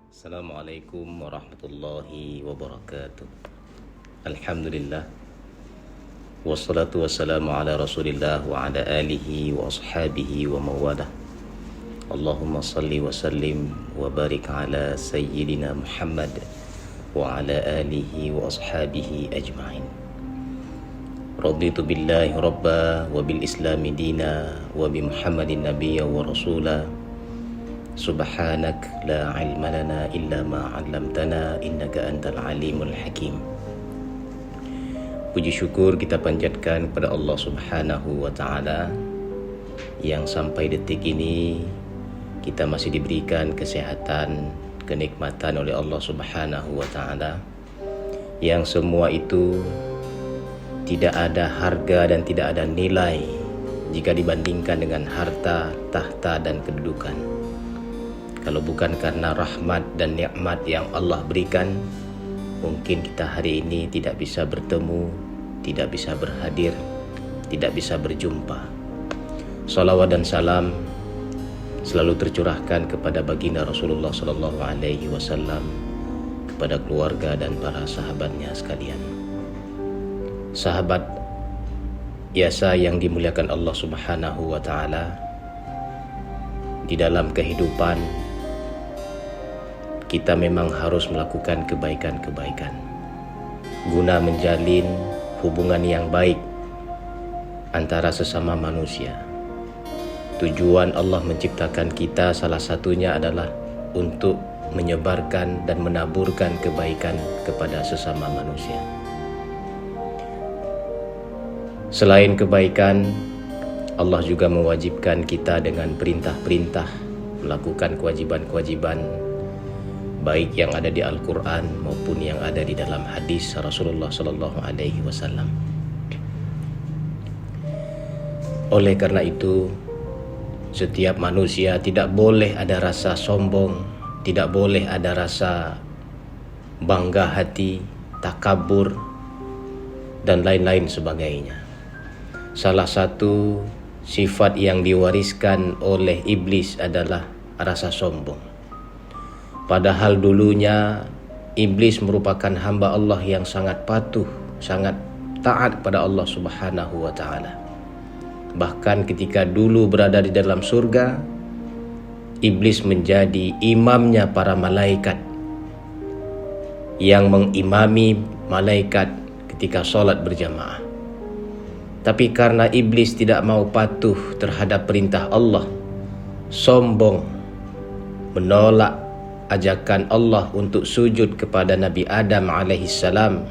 Assalamualaikum warahmatullahi wabarakatuh. Alhamdulillah. Wassalatu wassalamu ala rasulillah wa ala alihi wa ashabihi wa mawalah. Allahumma salli wa sallim wa barik ala sayyidina Muhammad wa ala alihi wa ashabihi ajma'in. Raditu billahi rabba wa bil islami dina wa bi Muhammadin nabiyya wa rasula. Subhanak la ilma lana illa ma 'allamtana innaka antal alimul hakim. Puji syukur kita panjatkan kepada Allah Subhanahu wa taala yang sampai detik ini kita masih diberikan kesehatan, kenikmatan oleh Allah Subhanahu wa taala, yang semua itu tidak ada harga dan tidak ada nilai jika dibandingkan dengan harta, tahta dan kedudukan. Kalau bukan karena rahmat dan nikmat yang Allah berikan, mungkin kita hari ini tidak bisa bertemu, tidak bisa berhadir, tidak bisa berjumpa. Salawat dan salam selalu tercurahkan kepada baginda Rasulullah sallallahu alaihi wasallam, kepada keluarga dan para sahabatnya sekalian. Sahabat biasa yang dimuliakan Allah Subhanahu wa taala, di dalam kehidupan kita memang harus melakukan kebaikan-kebaikan guna menjalin hubungan yang baik antara sesama manusia. Tujuan Allah menciptakan kita salah satunya adalah untuk menyebarkan dan menaburkan kebaikan kepada sesama manusia. Selain kebaikan, Allah juga mewajibkan kita dengan perintah-perintah melakukan kewajiban-kewajiban, baik yang ada di Al-Quran maupun yang ada di dalam hadis Rasulullah sallallahu alaihi wasallam. Oleh karena itu, setiap manusia tidak boleh ada rasa sombong, tidak boleh ada rasa bangga hati, takabur, dan lain-lain sebagainya. Salah satu sifat yang diwariskan oleh iblis adalah rasa sombong. Padahal dulunya iblis merupakan hamba Allah yang sangat patuh, sangat taat kepada Allah Subhanahu wa taala. Bahkan ketika dulu berada di dalam surga, iblis menjadi imamnya para malaikat yang mengimami malaikat ketika sholat berjamaah. Tapi karena iblis tidak mau patuh terhadap perintah Allah, sombong, menolak ajakan Allah untuk sujud kepada Nabi Adam alaihissalam,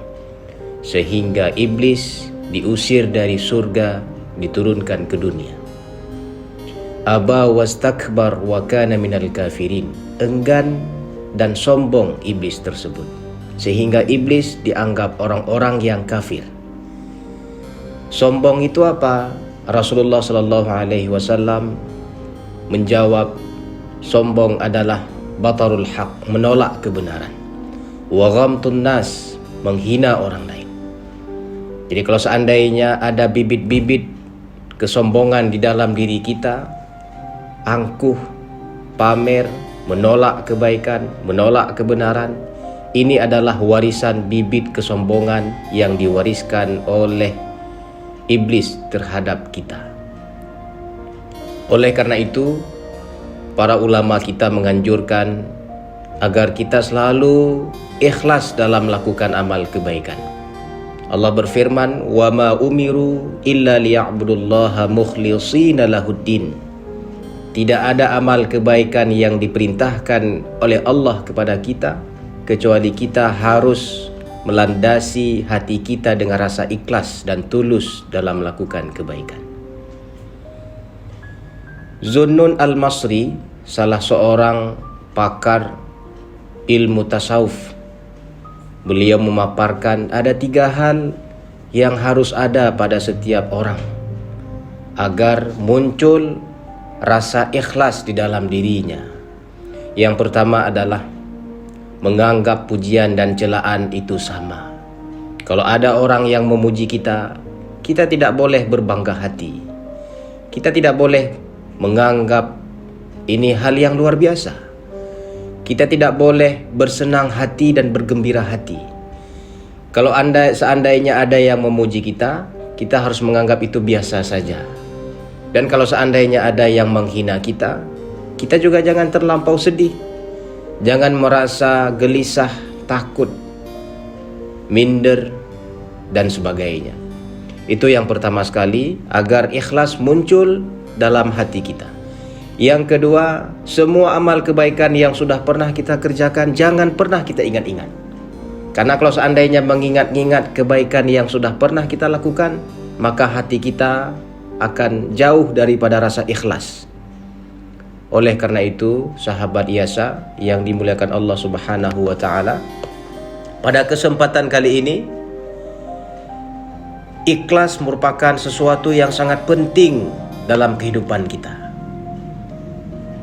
sehingga iblis diusir dari surga, diturunkan ke dunia. Aba wastakbar wa kana minal kafirin. Enggan dan sombong iblis tersebut, sehingga iblis dianggap orang-orang yang kafir. Sombong itu apa? Rasulullah sallallahu alaihi wasallam menjawab, sombong adalah batarul haq, menolak kebenaran. Wa ghamtun nas, menghina orang lain. Jadi kalau seandainya ada bibit-bibit kesombongan di dalam diri kita, angkuh, pamer, menolak kebaikan, menolak kebenaran, ini adalah warisan bibit kesombongan yang diwariskan oleh iblis terhadap kita. Oleh karena itu, para ulama kita menganjurkan agar kita selalu ikhlas dalam melakukan amal kebaikan. Allah berfirman, "Wa ma umiru illa liya'budullaha mukhlishina lahuddin." Tidak ada amal kebaikan yang diperintahkan oleh Allah kepada kita kecuali kita harus melandasi hati kita dengan rasa ikhlas dan tulus dalam melakukan kebaikan. Zunnun al-Masri, salah seorang pakar ilmu tasawuf, beliau memaparkan ada 3 hal yang harus ada pada setiap orang agar muncul rasa ikhlas di dalam dirinya. Yang pertama adalah menganggap pujian dan celaan itu sama. Kalau ada orang yang memuji kita, kita tidak boleh berbangga hati. Kita tidak boleh menganggap ini hal yang luar biasa. Kita tidak boleh bersenang hati dan bergembira hati. Kalau seandainya ada yang memuji kita, kita harus menganggap itu biasa saja. Dan kalau seandainya ada yang menghina kita, kita juga jangan terlampau sedih. Jangan merasa gelisah, takut, minder, dan sebagainya. Itu yang pertama sekali, agar ikhlas muncul dalam hati kita. Yang kedua, semua amal kebaikan yang sudah pernah kita kerjakan jangan pernah kita ingat-ingat. Karena kalau seandainya mengingat-ingat kebaikan yang sudah pernah kita lakukan, maka hati kita akan jauh daripada rasa ikhlas. Oleh karena itu, sahabat Yasa yang dimuliakan Allah Subhanahu wa taala, pada kesempatan kali ini, ikhlas merupakan sesuatu yang sangat penting dalam kehidupan kita.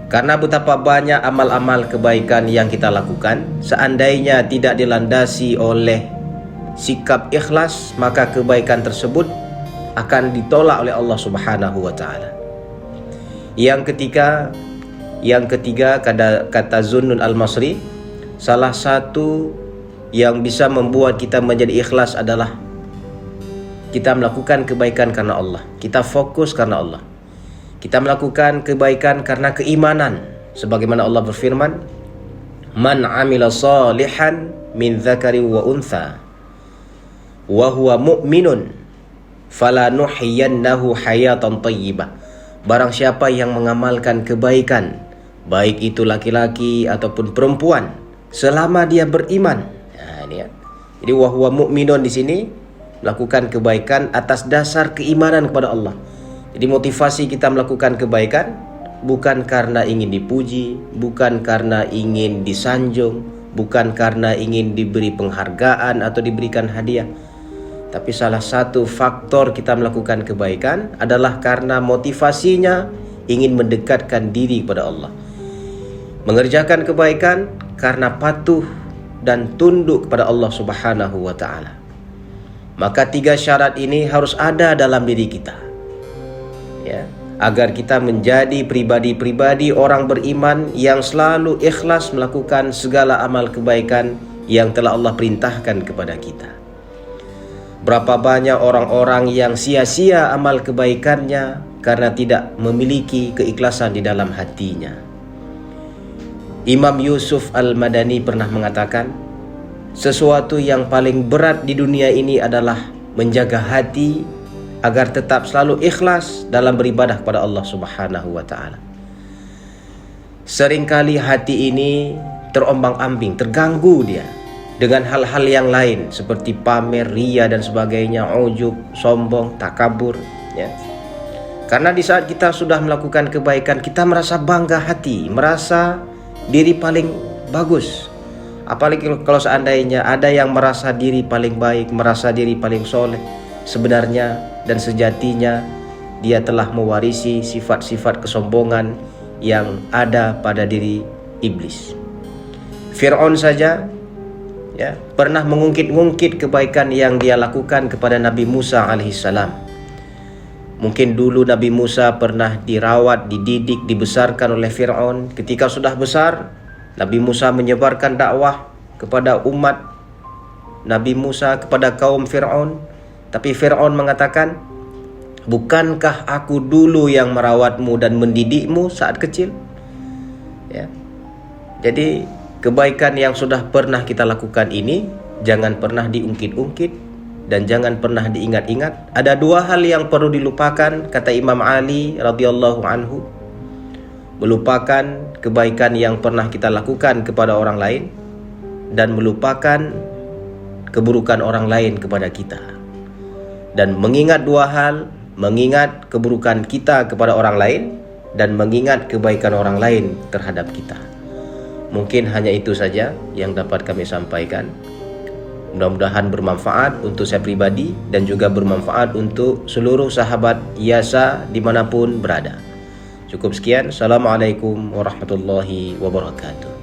Karena betapa banyak amal-amal kebaikan yang kita lakukan, seandainya tidak dilandasi oleh sikap ikhlas, maka kebaikan tersebut akan ditolak oleh Allah Subhanahu wa taala. Yang ketiga kata Zunnun Al-Masri, salah satu yang bisa membuat kita menjadi ikhlas adalah kita melakukan kebaikan karena Allah. Kita fokus karena Allah. Kita melakukan kebaikan karena keimanan. Sebagaimana Allah berfirman, "Man 'amila shalihan min dzakarin wa untha wa huwa mu'minun falanuhyiyannahu hayatan thayyibah." Barang siapa yang mengamalkan kebaikan, baik itu laki-laki ataupun perempuan, selama dia beriman. Nah, ini ya. Jadi wa huwa mu'minun di sini melakukan kebaikan atas dasar keimanan kepada Allah. Jadi motivasi kita melakukan kebaikan bukan karena ingin dipuji, bukan karena ingin disanjung, bukan karena ingin diberi penghargaan atau diberikan hadiah. Tapi salah satu faktor kita melakukan kebaikan adalah karena motivasinya ingin mendekatkan diri kepada Allah. Mengerjakan kebaikan karena patuh dan tunduk kepada Allah Subhanahu wa taala. Maka 3 syarat ini harus ada dalam diri kita. Ya, agar kita menjadi pribadi-pribadi orang beriman yang selalu ikhlas melakukan segala amal kebaikan yang telah Allah perintahkan kepada kita. Berapa banyak orang-orang yang sia-sia amal kebaikannya karena tidak memiliki keikhlasan di dalam hatinya. Imam Yusuf Al-Madani pernah mengatakan, sesuatu yang paling berat di dunia ini adalah menjaga hati agar tetap selalu ikhlas dalam beribadah kepada Allah Subhanahu wa taala. Seringkali hati ini terombang-ambing, terganggu dia dengan hal-hal yang lain seperti pamer, ria dan sebagainya, ujub, sombong, takabur, ya. Karena di saat kita sudah melakukan kebaikan, kita merasa bangga hati, merasa diri paling bagus. Apalagi kalau seandainya ada yang merasa diri paling baik, merasa diri paling soleh, sebenarnya dan sejatinya dia telah mewarisi sifat-sifat kesombongan yang ada pada diri iblis. Fir'aun saja ya pernah mengungkit-ungkit kebaikan yang dia lakukan kepada Nabi Musa alaihissalam. Mungkin dulu Nabi Musa pernah dirawat, dididik, dibesarkan oleh Fir'aun. Ketika sudah besar, Nabi Musa menyebarkan dakwah kepada umat Nabi Musa, kepada kaum Fir'aun. Tapi Fir'aun mengatakan, bukankah aku dulu yang merawatmu dan mendidikmu saat kecil? Ya. Jadi kebaikan yang sudah pernah kita lakukan ini jangan pernah diungkit-ungkit dan jangan pernah diingat-ingat. Ada 2 hal yang perlu dilupakan, kata Imam Ali radhiyallahu anhu. Melupakan kebaikan yang pernah kita lakukan kepada orang lain dan melupakan keburukan orang lain kepada kita. Dan mengingat 2 hal, mengingat keburukan kita kepada orang lain dan mengingat kebaikan orang lain terhadap kita. Mungkin hanya itu saja yang dapat kami sampaikan. Mudah-mudahan bermanfaat untuk saya pribadi dan juga bermanfaat untuk seluruh sahabat Yasa dimanapun berada. Cukup sekian. Assalamualaikum warahmatullahi wabarakatuh.